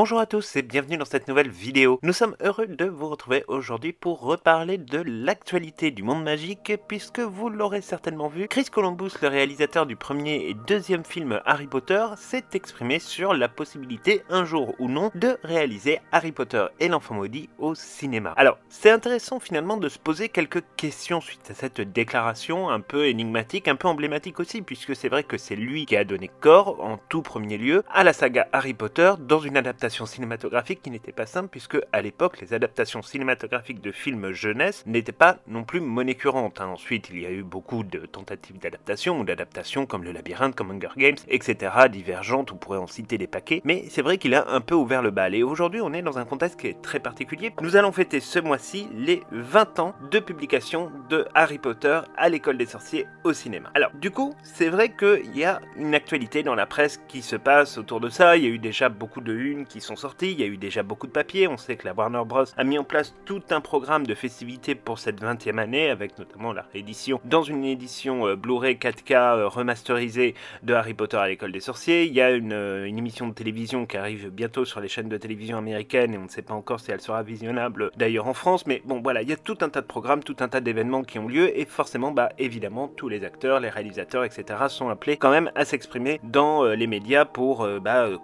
Bonjour à tous et bienvenue dans cette nouvelle vidéo. Nous sommes heureux de vous retrouver aujourd'hui pour reparler de l'actualité du monde magique puisque vous l'aurez certainement vu, Chris Columbus, le réalisateur du premier et deuxième film Harry Potter, s'est exprimé sur la possibilité un jour ou non de réaliser Harry Potter et l'enfant maudit au cinéma. Alors, c'est intéressant finalement de se poser quelques questions suite à cette déclaration un peu énigmatique, un peu emblématique aussi puisque c'est vrai que c'est lui qui a donné corps en tout premier lieu à la saga Harry Potter dans une adaptation cinématographique qui n'était pas simple puisque à l'époque les adaptations cinématographiques de films jeunesse n'étaient pas non plus monnaie courante. Ensuite il y a eu beaucoup de tentatives d'adaptation ou d'adaptations comme Le Labyrinthe, comme Hunger Games, etc. divergentes, on pourrait en citer des paquets, mais c'est vrai qu'il a un peu ouvert le bal et aujourd'hui on est dans un contexte qui est très particulier. Nous allons fêter ce mois-ci les 20 ans de publication de Harry Potter à l'école des sorciers au cinéma. Alors du coup c'est vrai qu'il y a une actualité dans la presse qui se passe autour de ça, il y a eu déjà beaucoup de unes qui sont sortis, il y a eu déjà beaucoup de papiers, on sait que la Warner Bros a mis en place tout un programme de festivités pour cette 20e année, avec notamment la réédition dans une édition Blu-ray 4K remasterisée de Harry Potter à l'école des sorciers. Il y a une émission de télévision qui arrive bientôt sur les chaînes de télévision américaines et on ne sait pas encore si elle sera visionnable d'ailleurs en France, mais bon voilà, il y a tout un tas de programmes, tout un tas d'événements qui ont lieu et forcément évidemment tous les acteurs, les réalisateurs, etc. sont appelés quand même à s'exprimer dans les médias pour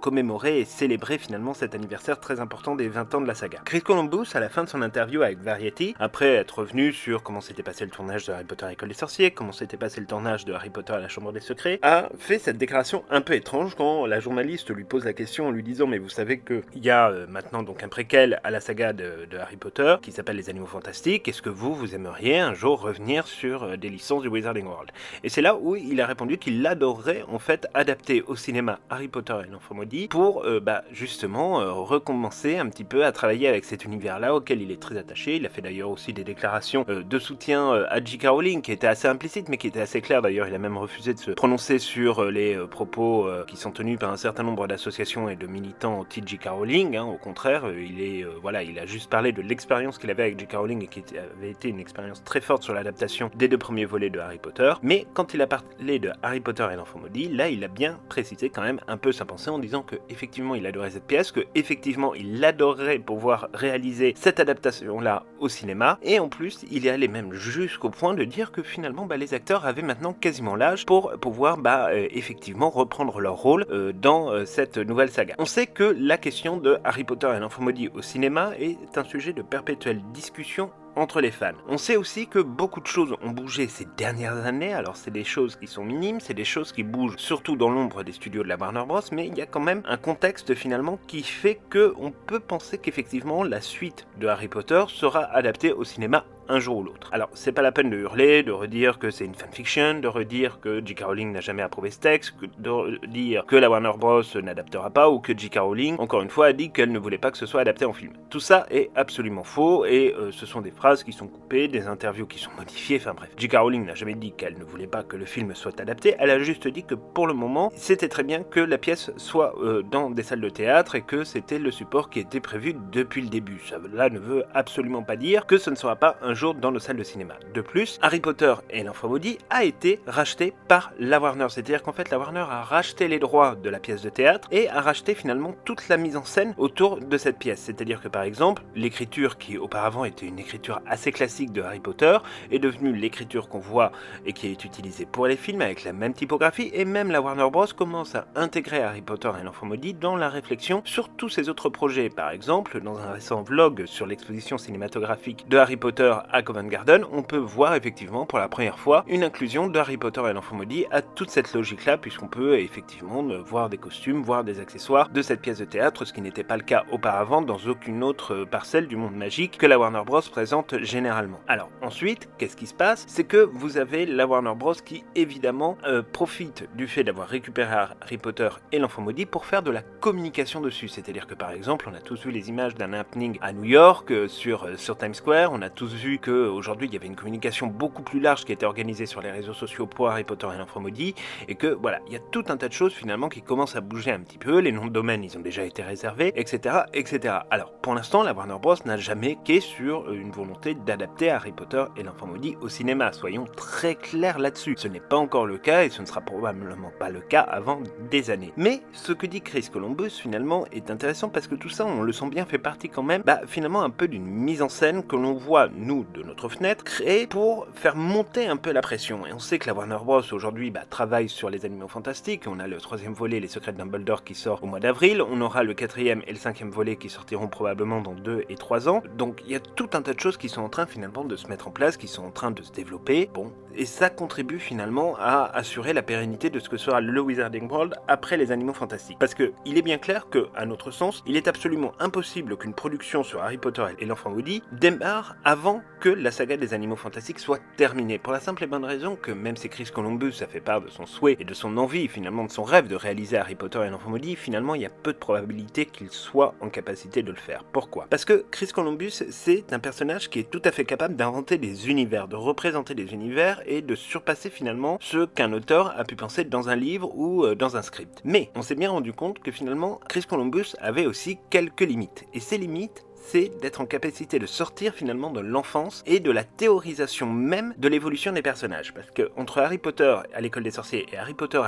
commémorer et célébrer finalement cet anniversaire très important des 20 ans de la saga. Chris Columbus, à la fin de son interview avec Variety, après être revenu sur comment s'était passé le tournage de Harry Potter à l'école des sorciers, comment s'était passé le tournage de Harry Potter à la chambre des secrets, a fait cette déclaration un peu étrange quand la journaliste lui pose la question en lui disant mais vous savez qu'il y a maintenant donc un préquel à la saga de Harry Potter qui s'appelle Les Animaux Fantastiques, est-ce que vous aimeriez un jour revenir sur des licences du Wizarding World? Et c'est là où il a répondu qu'il adorerait en fait adapter au cinéma Harry Potter et l'enfant maudit pour justement recommencer un petit peu à travailler avec cet univers-là auquel il est très attaché. Il a fait d'ailleurs aussi des déclarations de soutien à J.K. Rowling qui étaient assez implicites mais qui étaient assez claires. D'ailleurs, il a même refusé de se prononcer sur les propos qui sont tenus par un certain nombre d'associations et de militants anti-J.K. Rowling. Au contraire, il a juste parlé de l'expérience qu'il avait avec J.K. Rowling et qui avait été une expérience très forte sur l'adaptation des deux premiers volets de Harry Potter. Mais quand il a parlé de Harry Potter et l'enfant maudit, là, il a bien précisé quand même un peu sa pensée en disant que effectivement, il adorait cette pièce, que effectivement il adorerait pouvoir réaliser cette adaptation là au cinéma et en plus il est allé même jusqu'au point de dire que finalement les acteurs avaient maintenant quasiment l'âge pour pouvoir effectivement reprendre leur rôle dans cette nouvelle saga. On sait que la question de Harry Potter et l'enfant maudit au cinéma est un sujet de perpétuelle discussion entre les fans. On sait aussi que beaucoup de choses ont bougé ces dernières années, alors c'est des choses qui sont minimes, c'est des choses qui bougent surtout dans l'ombre des studios de la Warner Bros, mais il y a quand même un contexte finalement qui fait que on peut penser qu'effectivement la suite de Harry Potter sera adaptée au cinéma un jour ou l'autre. Alors, c'est pas la peine de hurler, de redire que c'est une fanfiction, de redire que J.K. Rowling n'a jamais approuvé ce texte, de dire que la Warner Bros n'adaptera pas ou que J.K. Rowling, encore une fois, a dit qu'elle ne voulait pas que ce soit adapté en film. Tout ça est absolument faux et ce sont des phrases qui sont coupées, des interviews qui sont modifiées, enfin bref. J.K. Rowling n'a jamais dit qu'elle ne voulait pas que le film soit adapté, elle a juste dit que pour le moment, c'était très bien que la pièce soit dans des salles de théâtre et que c'était le support qui était prévu depuis le début. Cela ne veut absolument pas dire que ce ne sera pas un jour dans nos salles de cinéma. De plus, Harry Potter et l'enfant maudit a été racheté par la Warner, c'est-à-dire qu'en fait la Warner a racheté les droits de la pièce de théâtre et a racheté finalement toute la mise en scène autour de cette pièce, c'est-à-dire que par exemple, l'écriture qui auparavant était une écriture assez classique de Harry Potter est devenue l'écriture qu'on voit et qui est utilisée pour les films avec la même typographie et même la Warner Bros commence à intégrer Harry Potter et l'enfant maudit dans la réflexion sur tous ses autres projets. Par exemple, dans un récent vlog sur l'exposition cinématographique de Harry Potter à Covent Garden, on peut voir effectivement pour la première fois une inclusion de Harry Potter et l'enfant maudit à toute cette logique-là, puisqu'on peut effectivement voir des costumes, voir des accessoires de cette pièce de théâtre, ce qui n'était pas le cas auparavant dans aucune autre parcelle du monde magique que la Warner Bros présente généralement. Alors ensuite, qu'est-ce qui se passe? C'est que vous avez la Warner Bros qui évidemment profite du fait d'avoir récupéré Harry Potter et l'enfant maudit pour faire de la communication dessus, c'est-à-dire que par exemple on a tous vu les images d'un happening à New York sur Times Square, on a tous vu vu qu'aujourd'hui il y avait une communication beaucoup plus large qui était organisée sur les réseaux sociaux pour Harry Potter et l'Enfant Maudit, et que voilà, il y a tout un tas de choses finalement qui commencent à bouger un petit peu, les noms de domaine ils ont déjà été réservés, etc. etc. Alors pour l'instant la Warner Bros n'a jamais quai sur une volonté d'adapter Harry Potter et l'Enfant Maudit au cinéma, soyons très clairs là-dessus. Ce n'est pas encore le cas et ce ne sera probablement pas le cas avant des années. Mais ce que dit Chris Columbus finalement est intéressant parce que tout ça, on le sent bien, fait partie quand même finalement un peu d'une mise en scène que l'on voit, nous, de notre fenêtre, créée pour faire monter un peu la pression. Et on sait que la Warner Bros aujourd'hui travaille sur les Animaux Fantastiques. On a le 3e volet, Les Secrets de Dumbledore, qui sort au mois d'avril. On aura le 4e et le 5e volet qui sortiront probablement dans 2 et 3 ans. Donc il y a tout un tas de choses qui sont en train finalement de se mettre en place, qui sont en train de se développer. Bon, et ça contribue finalement à assurer la pérennité de ce que sera le Wizarding World après les Animaux Fantastiques. Parce que il est bien clair que, à notre sens, il est absolument impossible qu'une production sur Harry Potter et l'Enfant Maudit démarre avant que la saga des Animaux Fantastiques soit terminée. Pour la simple et bonne raison que même si Chris Columbus a fait part de son souhait et de son envie, finalement de son rêve de réaliser Harry Potter et l'Enfant Maudit, finalement il y a peu de probabilité qu'il soit en capacité de le faire. Pourquoi ? Parce que Chris Columbus, c'est un personnage qui est tout à fait capable d'inventer des univers, de représenter des univers et de surpasser finalement ce qu'un auteur a pu penser dans un livre ou dans un script. Mais on s'est bien rendu compte que finalement Chris Columbus avait aussi quelques limites. Et ces limites, c'est d'être en capacité de sortir finalement de l'enfance et de la théorisation même de l'évolution des personnages. Parce que entre Harry Potter à l'école des sorciers et Harry Potter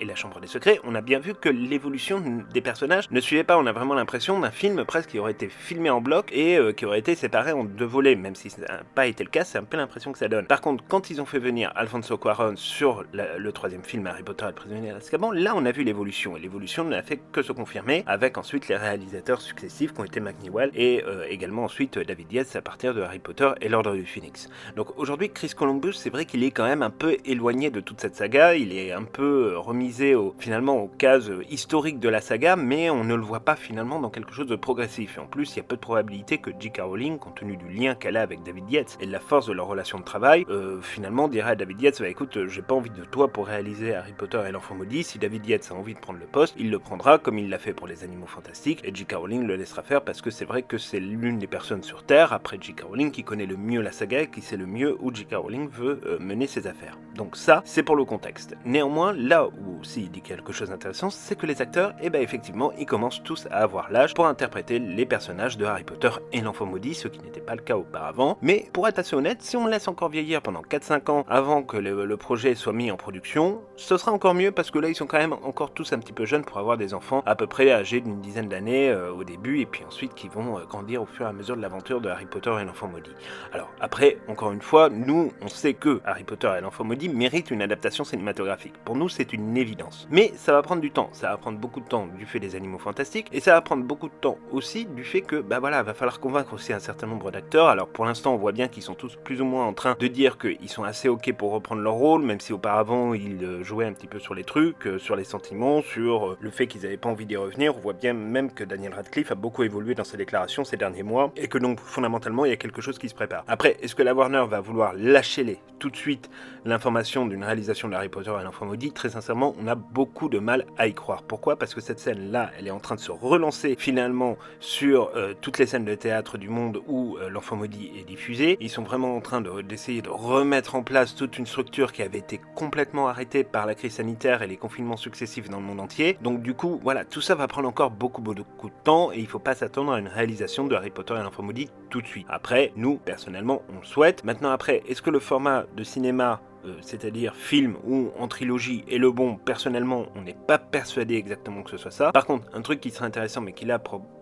et la chambre des secrets, on a bien vu que l'évolution des personnages ne suivait pas. On a vraiment l'impression d'un film presque qui aurait été filmé en bloc et qui aurait été séparé en 2 volets, même si ça n'a pas été le cas, c'est un peu l'impression que ça donne. Par contre, quand ils ont fait venir Alfonso Cuarón sur le 3e film Harry Potter et le prisonnier d'Azkaban, là on a vu l'évolution, et l'évolution n'a fait que se confirmer avec ensuite les réalisateurs successifs qui ont été Mike Newell et également ensuite David Yates à partir de Harry Potter et l'Ordre du Phénix. Donc aujourd'hui Chris Columbus, c'est vrai qu'il est quand même un peu éloigné de toute cette saga, il est un peu remisé finalement aux cases historiques de la saga, mais on ne le voit pas finalement dans quelque chose de progressif. Et en plus il y a peu de probabilité que J.K. Rowling, compte tenu du lien qu'elle a avec David Yates et de la force de leur relation de travail, finalement dirait à David Yates, écoute, j'ai pas envie de toi pour réaliser Harry Potter et l'Enfant Maudit, si David Yates a envie de prendre le poste, il le prendra comme il l'a fait pour les Animaux Fantastiques, et J.K. Rowling le laissera faire parce que c'est vrai que c'est l'une des personnes sur Terre, après J.K. Rowling, qui connaît le mieux la saga et qui sait le mieux où J.K. Rowling veut mener ses affaires. Donc ça, c'est pour le contexte. Néanmoins, là où s'il dit quelque chose d'intéressant, c'est que les acteurs, effectivement, ils commencent tous à avoir l'âge pour interpréter les personnages de Harry Potter et l'Enfant Maudit, ce qui n'était pas le cas auparavant. Mais pour être assez honnête, si on laisse encore vieillir pendant 4-5 ans avant que le projet soit mis en production, ce sera encore mieux parce que là, ils sont quand même encore tous un petit peu jeunes pour avoir des enfants à peu près âgés d'une dizaine d'années au début, et puis ensuite qui vont grandir au fur et à mesure de l'aventure de Harry Potter et l'Enfant Maudit. Alors après, encore une fois, nous, on sait que Harry Potter et l'Enfant Maudit méritent une adaptation cinématographique. Pour nous, c'est une évidence. Mais ça va prendre du temps. Ça va prendre beaucoup de temps du fait des Animaux Fantastiques, et ça va prendre beaucoup de temps aussi du fait que, va falloir convaincre aussi un certain nombre d'acteurs. Alors pour l'instant, on voit bien qu'ils sont tous plus ou moins en train de dire qu'ils sont assez ok pour reprendre leur rôle, même si auparavant ils jouaient un petit peu sur les trucs, sur les sentiments, sur le fait qu'ils n'avaient pas envie d'y revenir. On voit bien même que Daniel Radcliffe a beaucoup évolué dans ses déclarations ces derniers mois, et que donc fondamentalement il y a quelque chose qui se prépare. Après, est-ce que la Warner va vouloir lâcher tout de suite l'information d'une réalisation de Harry Potter et l'Enfant Maudit? Très sincèrement, on a beaucoup de mal à y croire. Pourquoi ? Parce que cette scène-là, elle est en train de se relancer finalement sur toutes les scènes de théâtre du monde où l'Enfant Maudit est diffusé. Ils sont vraiment en train d'essayer de remettre en place toute une structure qui avait été complètement arrêtée par la crise sanitaire et les confinements successifs dans le monde entier. Donc du coup, voilà, tout ça va prendre encore beaucoup de temps, et il ne faut pas s'attendre à une réalisation de Harry Potter et l'Enfant Maudit tout de suite. Après, nous, personnellement, on le souhaite. Maintenant, après, est-ce que le format de cinéma, c'est-à-dire film ou en trilogie, est le bon? Personnellement, on n'est pas persuadé exactement que ce soit ça. Par contre, un truc qui serait intéressant, mais qui là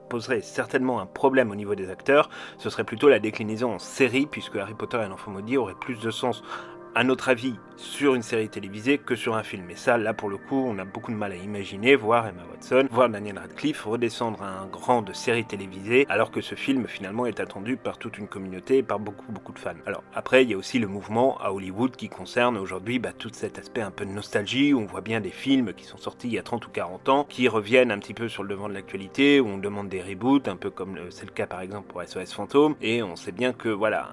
poserait certainement un problème au niveau des acteurs, ce serait plutôt la déclinaison en série, puisque Harry Potter et l'Enfant Maudit aurait plus de sens, à notre avis, sur une série télévisée que sur un film. Et ça, là, pour le coup, on a beaucoup de mal à imaginer voir Emma Watson, voir Daniel Radcliffe redescendre à un rang de série télévisée, alors que ce film, finalement, est attendu par toute une communauté et par beaucoup de fans. Alors, après, il y a aussi le mouvement à Hollywood qui concerne aujourd'hui tout cet aspect un peu de nostalgie, où on voit bien des films qui sont sortis il y a 30 ou 40 ans, qui reviennent un petit peu sur le devant de l'actualité, où on demande des reboots, un peu comme c'est le cas, par exemple, pour SOS Fantôme, et on sait bien que, voilà,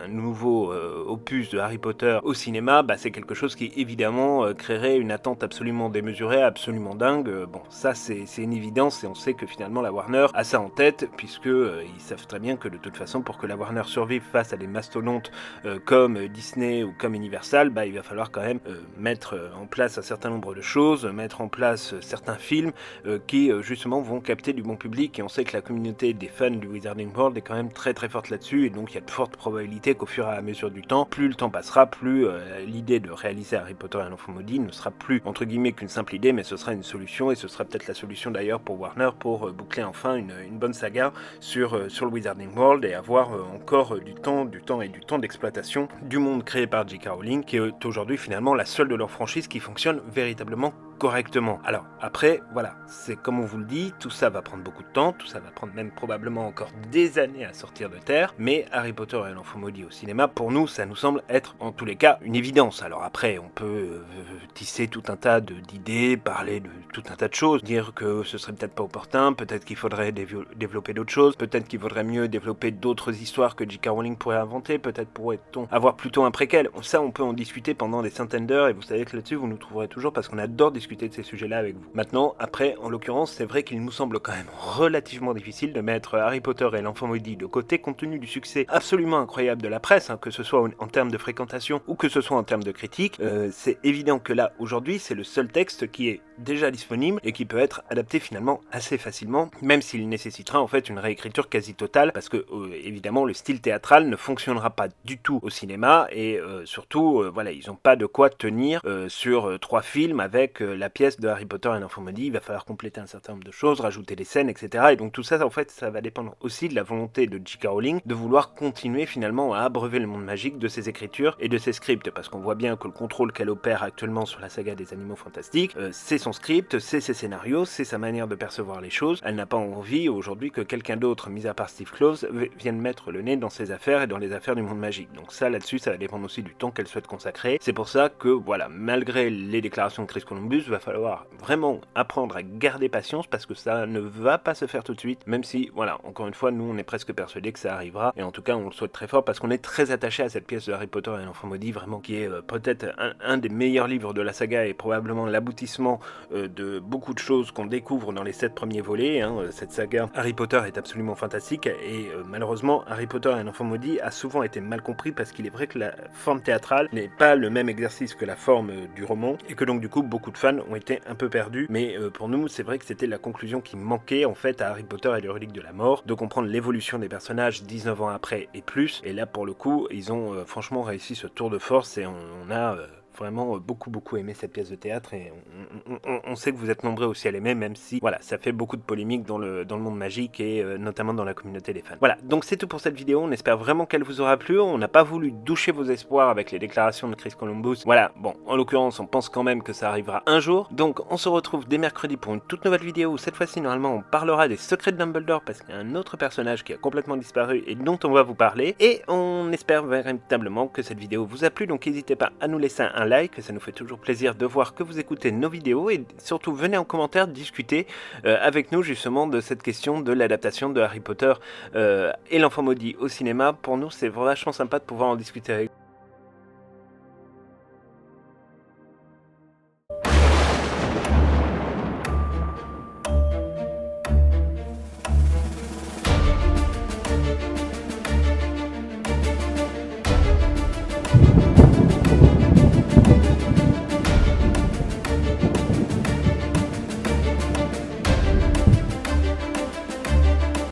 un nouveau opus de Harry Potter au cinéma, c'est quelque chose qui évidemment créerait une attente absolument démesurée, absolument dingue. Bon, ça c'est une évidence et on sait que finalement la Warner a ça en tête puisque ils savent très bien que de toute façon pour que la Warner survive face à des mastodontes comme Disney ou comme Universal, il va falloir quand même mettre en place un certain nombre de choses, mettre en place certains films qui justement vont capter du bon public et on sait que la communauté des fans du Wizarding World est quand même très très forte là-dessus et donc il y a de fortes probabilités qu'au fur et à mesure du temps, plus le temps passera, plus l'idée de réaliser Harry Potter et l'Enfant Maudit ne sera plus entre guillemets qu'une simple idée, mais ce sera une solution et ce sera peut-être la solution d'ailleurs pour Warner pour boucler enfin une bonne saga sur le Wizarding World et avoir encore du temps d'exploitation du monde créé par J.K. Rowling qui est aujourd'hui finalement la seule de leurs franchises qui fonctionne véritablement correctement. Alors après, voilà, c'est comme on vous le dit, tout ça va prendre beaucoup de temps, tout ça va prendre même probablement encore des années à sortir de terre, mais Harry Potter et l'Enfant Maudit au cinéma, pour nous, ça nous semble être en tous les cas une évidence. Alors après, on peut tisser tout un tas d'idées, parler de tout un tas de choses, dire que ce serait peut-être pas opportun, peut-être qu'il faudrait développer d'autres choses, peut-être qu'il vaudrait mieux développer d'autres histoires que J.K. Rowling pourrait inventer, peut-être pourrait-on avoir plutôt un préquel. Ça, on peut en discuter pendant des centaines d'heures et vous savez que là-dessus, vous nous trouverez toujours parce qu'on adore discuter de ces sujets-là avec vous. Maintenant, après, en l'occurrence, c'est vrai qu'il nous semble quand même relativement difficile de mettre Harry Potter et l'Enfant Maudit de côté compte tenu du succès absolument incroyable de la presse, que ce soit en termes de fréquentation ou que ce soit en termes de critique. C'est évident que là, aujourd'hui, c'est le seul texte qui est déjà disponible et qui peut être adapté finalement assez facilement, même s'il nécessitera en fait une réécriture quasi totale parce que évidemment le style théâtral ne fonctionnera pas du tout au cinéma et surtout voilà, ils n'ont pas de quoi tenir sur 3 films avec la pièce de Harry Potter et l'Enfant Maudit. Il va falloir compléter un certain nombre de choses, rajouter des scènes, etc. Et donc tout ça en fait ça va dépendre aussi de la volonté de J.K. Rowling de vouloir continuer finalement à abreuver le monde magique de ses écritures et de ses scripts parce qu'on voit bien que le contrôle qu'elle opère actuellement sur la saga des Animaux Fantastiques, c'est son script, c'est ses scénarios, c'est sa manière de percevoir les choses. Elle n'a pas envie aujourd'hui que quelqu'un d'autre, mis à part Steve Kloves, vienne mettre le nez dans ses affaires et dans les affaires du monde magique. Donc ça, là-dessus, ça va dépendre aussi du temps qu'elle souhaite consacrer. C'est pour ça que, voilà, malgré les déclarations de Chris Columbus, va falloir vraiment apprendre à garder patience parce que ça ne va pas se faire tout de suite, même si, voilà, encore une fois, nous, on est presque persuadés que ça arrivera et en tout cas, on le souhaite très fort parce qu'on est très attaché à cette pièce de Harry Potter et l'Enfant Maudit, vraiment, qui est peut-être un des meilleurs livres de la saga et probablement l'aboutissement de beaucoup de choses qu'on découvre dans les 7 premiers volets. Cette saga Harry Potter est absolument fantastique et malheureusement Harry Potter et l'Enfant Maudit a souvent été mal compris parce qu'il est vrai que la forme théâtrale n'est pas le même exercice que la forme du roman et que donc du coup beaucoup de fans ont été un peu perdus, mais pour nous c'est vrai que c'était la conclusion qui manquait en fait à Harry Potter et les reliques de la mort, de comprendre l'évolution des personnages 19 ans après et plus, et là pour le coup ils ont franchement réussi ce tour de force et on a vraiment beaucoup aimé cette pièce de théâtre et on sait que vous êtes nombreux aussi à l'aimer, même si voilà, ça fait beaucoup de polémiques dans le monde magique et notamment dans la communauté des fans. Voilà, donc c'est tout pour cette vidéo, on espère vraiment qu'elle vous aura plu. On n'a pas voulu doucher vos espoirs avec les déclarations de Chris Columbus. Voilà, bon, en l'occurrence on pense quand même que ça arrivera un jour, donc on se retrouve dès mercredi pour une toute nouvelle vidéo où cette fois-ci normalement on parlera des secrets de Dumbledore parce qu'il y a un autre personnage qui a complètement disparu et dont on va vous parler, et on espère véritablement que cette vidéo vous a plu, donc n'hésitez pas à nous laisser un like, ça nous fait toujours plaisir de voir que vous écoutez nos vidéos et surtout venez en commentaire discuter avec nous justement de cette question de l'adaptation de Harry Potter et l'Enfant Maudit au cinéma. Pour nous c'est vachement sympa de pouvoir en discuter avec vous.